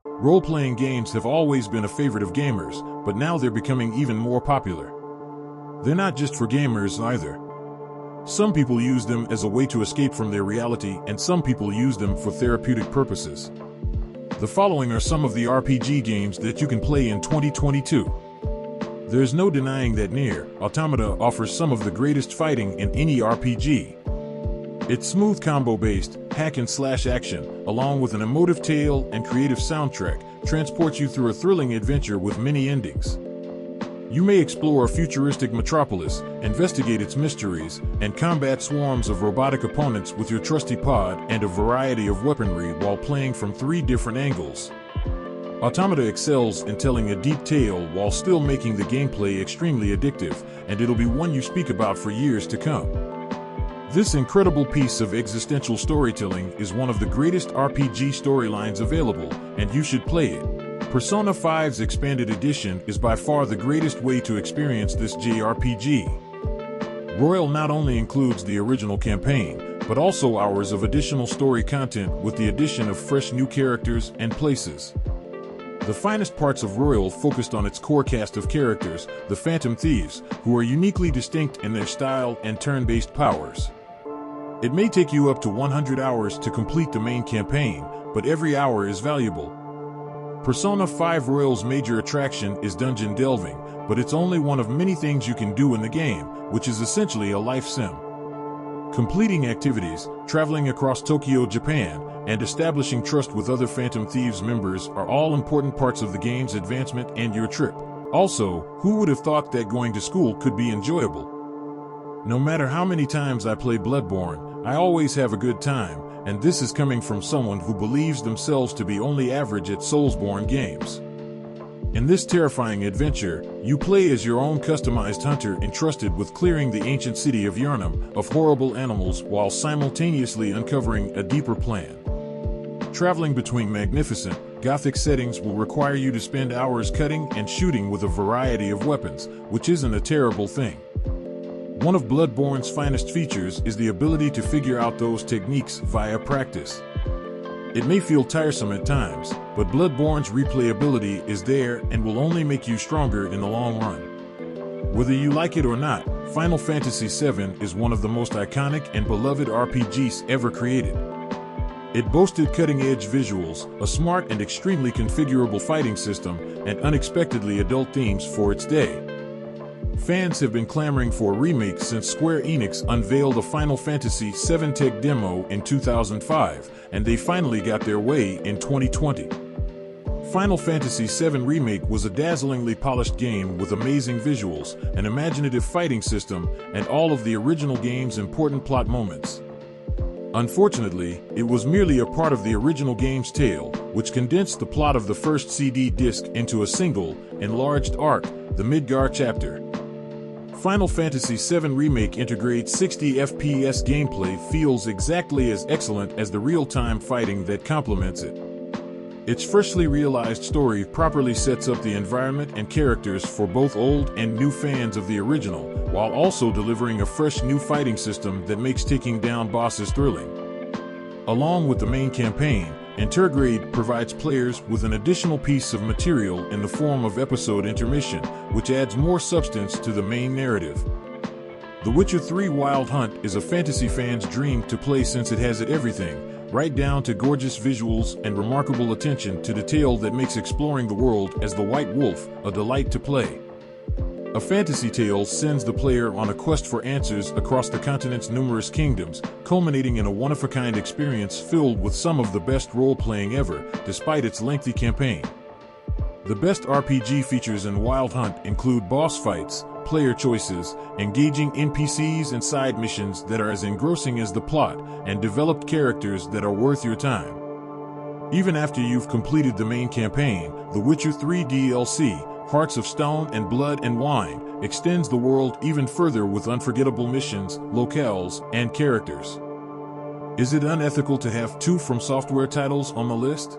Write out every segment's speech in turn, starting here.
Role-playing games have always been a favorite of gamers, but now they're becoming even more popular. They're not just for gamers either. Some people use them as a way to escape from their reality, and some people use them for therapeutic purposes. The following are some of the RPG games that you can play in 2022. There's no denying that Nier, Automata offers some of the greatest fighting in any RPG. Its smooth combo-based, hack-and-slash action, along with an emotive tale and creative soundtrack, transports you through a thrilling adventure with many endings. You may explore a futuristic metropolis, investigate its mysteries, and combat swarms of robotic opponents with your trusty pod and a variety of weaponry while playing from 3 different angles. Automata excels in telling a deep tale while still making the gameplay extremely addictive, and it'll be one you speak about for years to come. This incredible piece of existential storytelling is one of the greatest RPG storylines available, and you should play it. Persona 5's Expanded Edition is by far the greatest way to experience this JRPG. Royal not only includes the original campaign, but also hours of additional story content with the addition of fresh new characters and places. The finest parts of Royal focused on its core cast of characters, the Phantom Thieves, who are uniquely distinct in their style and turn-based powers. It may take you up to 100 hours to complete the main campaign, but every hour is valuable. Persona 5 Royal's major attraction is dungeon delving, but it's only one of many things you can do in the game, which is essentially a life sim. Completing activities, traveling across Tokyo, Japan, and establishing trust with other Phantom Thieves members are all important parts of the game's advancement and your trip. Also, who would have thought that going to school could be enjoyable? No matter how many times I play Bloodborne, I always have a good time, and this is coming from someone who believes themselves to be only average at Soulsborne games. In this terrifying adventure, you play as your own customized hunter entrusted with clearing the ancient city of Yharnam of horrible animals while simultaneously uncovering a deeper plan. Traveling between magnificent, gothic settings will require you to spend hours cutting and shooting with a variety of weapons, which isn't a terrible thing. One of Bloodborne's finest features is the ability to figure out those techniques via practice. It may feel tiresome at times, but Bloodborne's replayability is there and will only make you stronger in the long run. Whether you like it or not, Final Fantasy VII is one of the most iconic and beloved RPGs ever created. It boasted cutting-edge visuals, a smart and extremely configurable fighting system, and unexpectedly adult themes for its day. Fans have been clamoring for a remake since Square Enix unveiled a Final Fantasy VII tech demo in 2005, and they finally got their way in 2020. Final Fantasy VII Remake was a dazzlingly polished game with amazing visuals, an imaginative fighting system, and all of the original game's important plot moments. Unfortunately, it was merely a part of the original game's tale, which condensed the plot of the first CD disc into a single, enlarged arc, the Midgar chapter. Final Fantasy VII Remake Intergrade 60 FPS gameplay feels exactly as excellent as the real-time fighting that complements it. Its freshly realized story properly sets up the environment and characters for both old and new fans of the original, while also delivering a fresh new fighting system that makes taking down bosses thrilling. Along with the main campaign, Intergrade provides players with an additional piece of material in the form of episode intermission, which adds more substance to the main narrative. The Witcher 3 Wild Hunt is a fantasy fan's dream to play since it has everything, right down to gorgeous visuals and remarkable attention to detail that makes exploring the world as the White Wolf a delight to play. A fantasy tale sends the player on a quest for answers across the continent's numerous kingdoms, culminating in a one-of-a-kind experience filled with some of the best role-playing ever, despite its lengthy campaign. The best RPG features in Wild Hunt include boss fights, player choices, engaging NPCs and side missions that are as engrossing as the plot, and developed characters that are worth your time. Even after you've completed the main campaign, The Witcher 3 DLC, Hearts of Stone and Blood and Wine, extends the world even further with unforgettable missions, locales, and characters. Is it unethical to have 2 From Software titles on the list?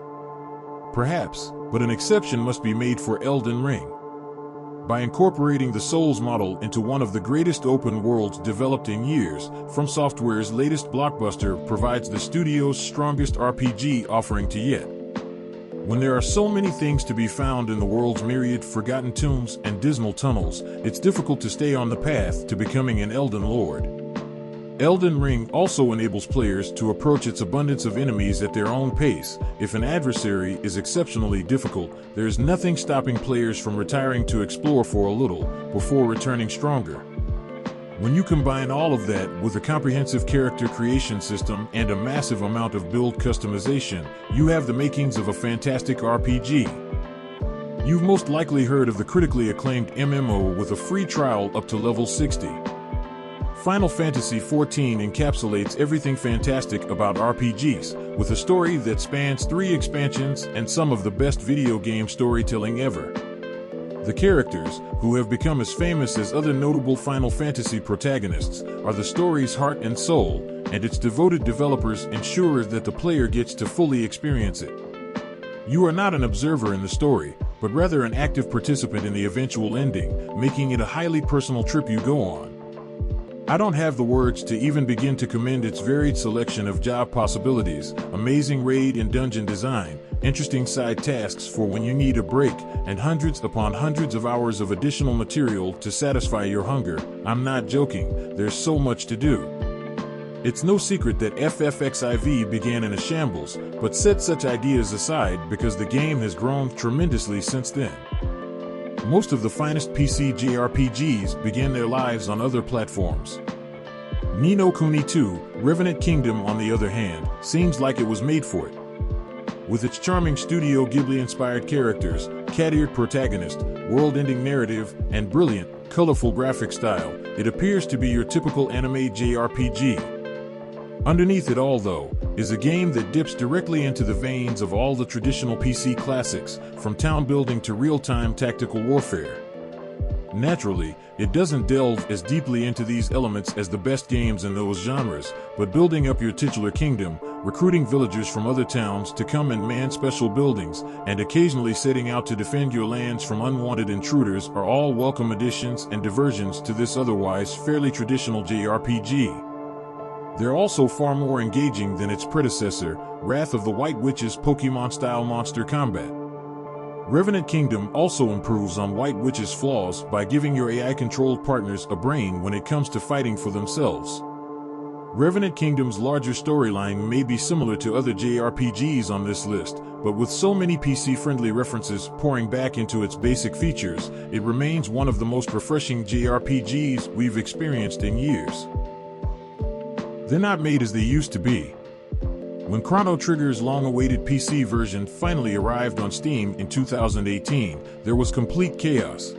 Perhaps, but an exception must be made for Elden Ring. By incorporating the Souls model into one of the greatest open worlds developed in years, From Software's latest blockbuster provides the studio's strongest RPG offering to yet. When there are so many things to be found in the world's myriad forgotten tombs and dismal tunnels, it's difficult to stay on the path to becoming an Elden Lord. Elden Ring also enables players to approach its abundance of enemies at their own pace. If an adversary is exceptionally difficult, there is nothing stopping players from retiring to explore for a little, before returning stronger. When you combine all of that with a comprehensive character creation system and a massive amount of build customization, you have the makings of a fantastic RPG. You've most likely heard of the critically acclaimed MMO with a free trial up to level 60. Final Fantasy XIV encapsulates everything fantastic about RPGs, with a story that spans 3 expansions and some of the best video game storytelling ever. The characters, who have become as famous as other notable Final Fantasy protagonists, are the story's heart and soul, and its devoted developers ensure that the player gets to fully experience it. You are not an observer in the story, but rather an active participant in the eventual ending, making it a highly personal trip you go on. I don't have the words to even begin to commend its varied selection of job possibilities, amazing raid and dungeon design, interesting side tasks for when you need a break, and hundreds upon hundreds of hours of additional material to satisfy your hunger. I'm not joking, there's so much to do. It's no secret that FF-XIV began in a shambles, but set such ideas aside because the game has grown tremendously since then. Most of the finest PC JRPGs began their lives on other platforms. Ni no Kuni 2, Revenant Kingdom, on the other hand, seems like it was made for it. With its charming Studio Ghibli-inspired characters, cat-eared protagonist, world-ending narrative, and brilliant, colorful graphic style, it appears to be your typical anime JRPG. Underneath it all, though, is a game that dips directly into the veins of all the traditional PC classics, from town building to real-time tactical warfare. Naturally, it doesn't delve as deeply into these elements as the best games in those genres, but building up your titular kingdom, recruiting villagers from other towns to come and man special buildings, and occasionally setting out to defend your lands from unwanted intruders are all welcome additions and diversions to this otherwise fairly traditional JRPG. They're also far more engaging than its predecessor, Wrath of the White Witch's Pokemon-style monster combat. Revenant Kingdom also improves on White Witch's flaws by giving your AI-controlled partners a brain when it comes to fighting for themselves. Revenant Kingdom's larger storyline may be similar to other JRPGs on this list, but with so many PC-friendly references pouring back into its basic features, it remains one of the most refreshing JRPGs we've experienced in years. They're not made as they used to be. When Chrono Trigger's long-awaited PC version finally arrived on Steam in 2018, there was complete chaos.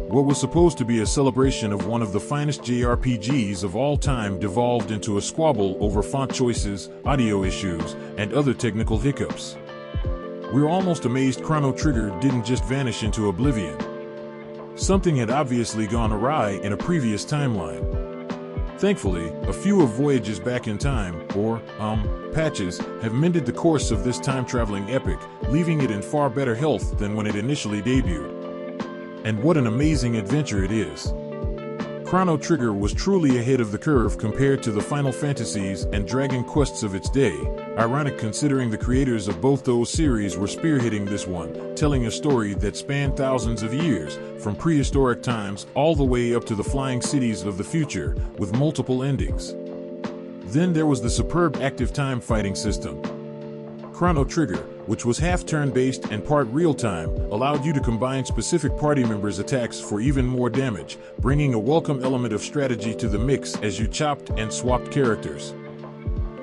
What was supposed to be a celebration of one of the finest JRPGs of all time devolved into a squabble over font choices, audio issues, and other technical hiccups. We're almost amazed Chrono Trigger didn't just vanish into oblivion. Something had obviously gone awry in a previous timeline. Thankfully, a few of Voyages Back in Time, or, patches, have mended the course of this time-traveling epic, leaving it in far better health than when it initially debuted. And what an amazing adventure it is! Chrono Trigger was truly ahead of the curve compared to the Final Fantasies and Dragon Quests of its day, ironic considering the creators of both those series were spearheading this one, telling a story that spanned thousands of years, from prehistoric times all the way up to the flying cities of the future, with multiple endings. Then there was the superb active time fighting system. Chrono Trigger, which was half turn-based and part real-time, allowed you to combine specific party members' attacks for even more damage, bringing a welcome element of strategy to the mix as you chopped and swapped characters.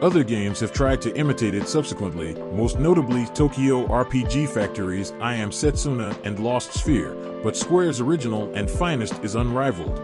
Other games have tried to imitate it subsequently, most notably Tokyo RPG Factory's I Am Setsuna and Lost Sphere, but Square's original and finest is unrivaled.